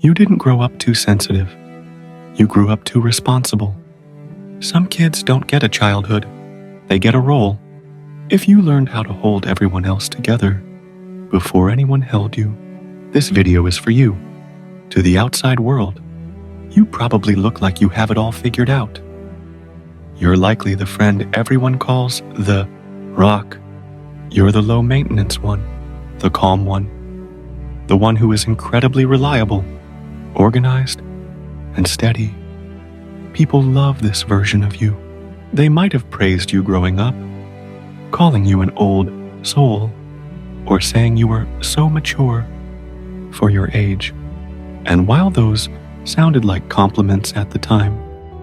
You didn't grow up too sensitive. You grew up too responsible. Some kids don't get a childhood. They get a role. If you learned how to hold everyone else together before anyone held you, this video is for you. To the outside world, you probably look like you have it all figured out. You're likely the friend everyone calls the rock. You're the low-maintenance one, the calm one, the one who is incredibly reliable, organized, and steady. People love this version of you. They might have praised you growing up, calling you an old soul, or saying you were so mature for your age. And while those sounded like compliments at the time,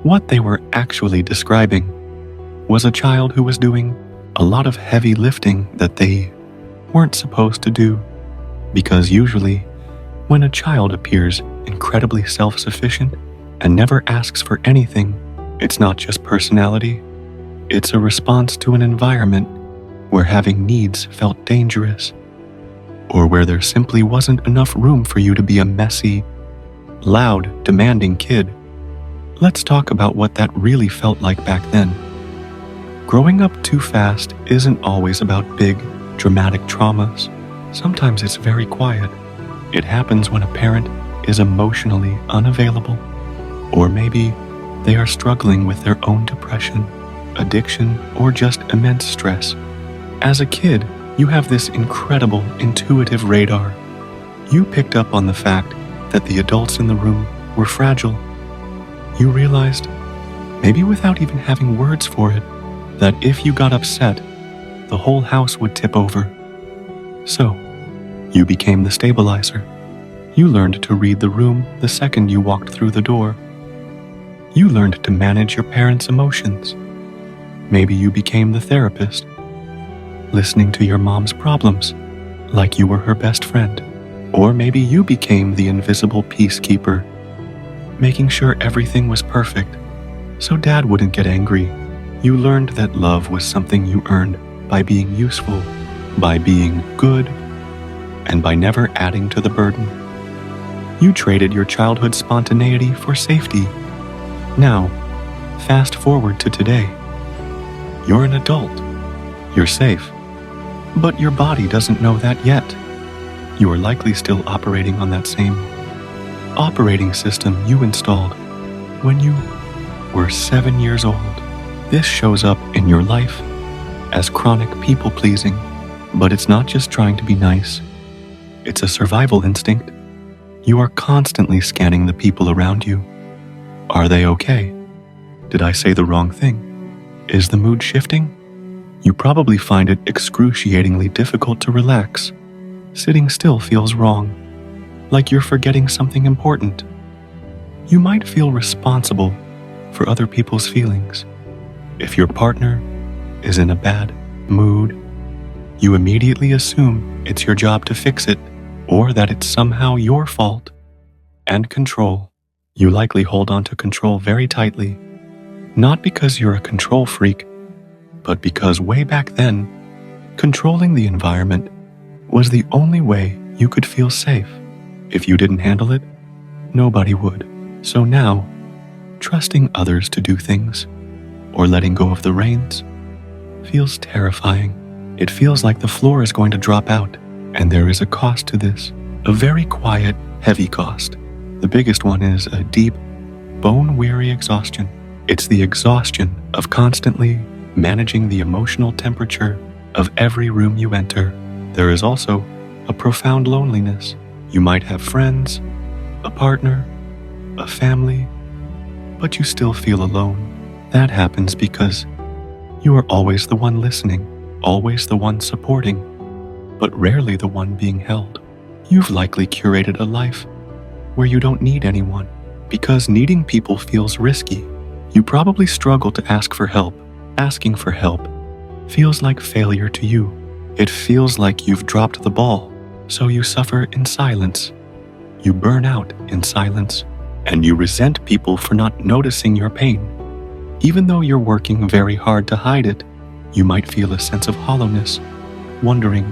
what they were actually describing was a child who was doing a lot of heavy lifting that they weren't supposed to do. Because usually, when a child appears incredibly self-sufficient and never asks for anything, it's not just personality, it's a response to an environment where having needs felt dangerous, or where there simply wasn't enough room for you to be a messy, loud, demanding kid. Let's talk about what that really felt like back then. Growing up too fast isn't always about big, dramatic traumas. Sometimes it's very quiet. It happens when a parent is emotionally unavailable, or maybe they are struggling with their own depression, addiction, or just immense stress. As a kid, you have this incredible intuitive radar. You picked up on the fact that the adults in the room were fragile. You realized, maybe without even having words for it, that if you got upset, the whole house would tip over. So, you became the stabilizer. You learned to read the room the second you walked through the door. You learned to manage your parents' emotions. Maybe you became the therapist, listening to your mom's problems like you were her best friend. Or maybe you became the invisible peacekeeper, making sure everything was perfect so Dad wouldn't get angry. You learned that love was something you earned by being useful, by being good, and by never adding to the burden. You traded your childhood spontaneity for safety. Now, fast forward to today. You're an adult. You're safe. But your body doesn't know that yet. You are likely still operating on that same operating system you installed when you were 7 years old. This shows up in your life as chronic people-pleasing, but it's not just trying to be nice. It's a survival instinct. You are constantly scanning the people around you. Are they okay? Did I say the wrong thing? Is the mood shifting? You probably find it excruciatingly difficult to relax. Sitting still feels wrong, like you're forgetting something important. You might feel responsible for other people's feelings. If your partner is in a bad mood, you immediately assume it's your job to fix it, or that it's somehow your fault. And control. You likely hold on to control very tightly, not because you're a control freak, but because way back then, controlling the environment was the only way you could feel safe. If you didn't handle it, nobody would. So now, trusting others to do things, or letting go of the reins, feels terrifying. It feels like the floor is going to drop out, and there is a cost to this. A very quiet, heavy cost. The biggest one is a deep, bone-weary exhaustion. It's the exhaustion of constantly managing the emotional temperature of every room you enter. There is also a profound loneliness. You might have friends, a partner, a family, but you still feel alone. That happens because you are always the one listening, always the one supporting, but rarely the one being held. You've likely curated a life where you don't need anyone, because needing people feels risky. You probably struggle to ask for help. Asking for help feels like failure to you. It feels like you've dropped the ball, so you suffer in silence. You burn out in silence, and you resent people for not noticing your pain. Even though you're working very hard to hide it, you might feel a sense of hollowness, wondering,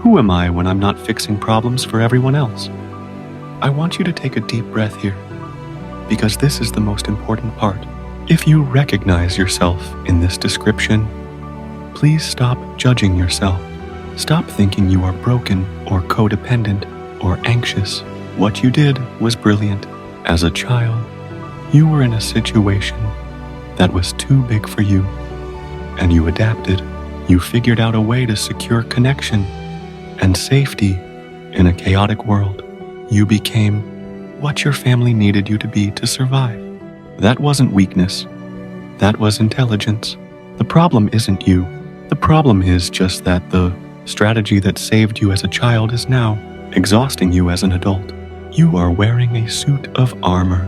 who am I when I'm not fixing problems for everyone else? I want you to take a deep breath here, because this is the most important part. If you recognize yourself in this description, please stop judging yourself. Stop thinking you are broken or codependent or anxious. What you did was brilliant. As a child, you were in a situation that was too big for you, and you adapted. You figured out a way to secure connection and safety in a chaotic world. You became what your family needed you to be to survive. That wasn't weakness. That was intelligence. The problem isn't you. The problem is just that the strategy that saved you as a child is now exhausting you as an adult. You are wearing a suit of armor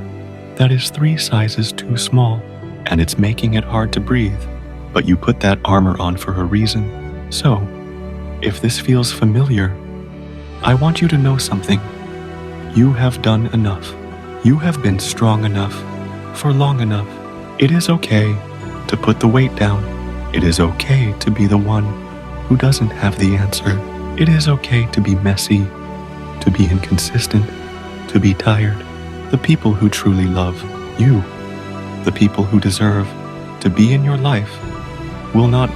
that is 3 sizes too small, and it's making it hard to breathe. But you put that armor on for a reason. So, if this feels familiar, I want you to know something. You have done enough. You have been strong enough for long enough. It is okay to put the weight down. It is okay to be the one who doesn't have the answer. It is okay to be messy, to be inconsistent, to be tired. The people who truly love you, the people who deserve to be in your life, will not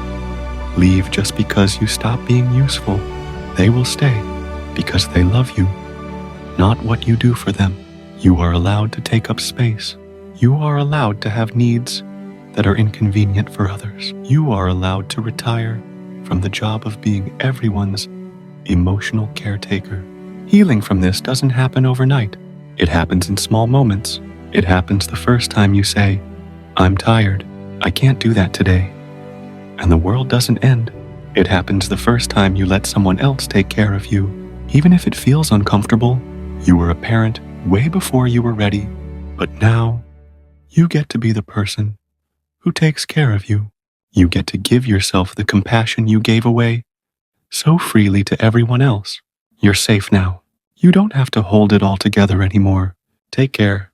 leave just because you stop being useful. They will stay because they love you, not what you do for them. You are allowed to take up space. You are allowed to have needs that are inconvenient for others. You are allowed to retire from the job of being everyone's emotional caretaker. Healing from this doesn't happen overnight. It happens in small moments. It happens the first time you say, "I'm tired. I can't do that today." And the world doesn't end. It happens the first time you let someone else take care of you. Even if it feels uncomfortable, you were a parent way before you were ready. But now, you get to be the person who takes care of you. You get to give yourself the compassion you gave away so freely to everyone else. You're safe now. You don't have to hold it all together anymore. Take care.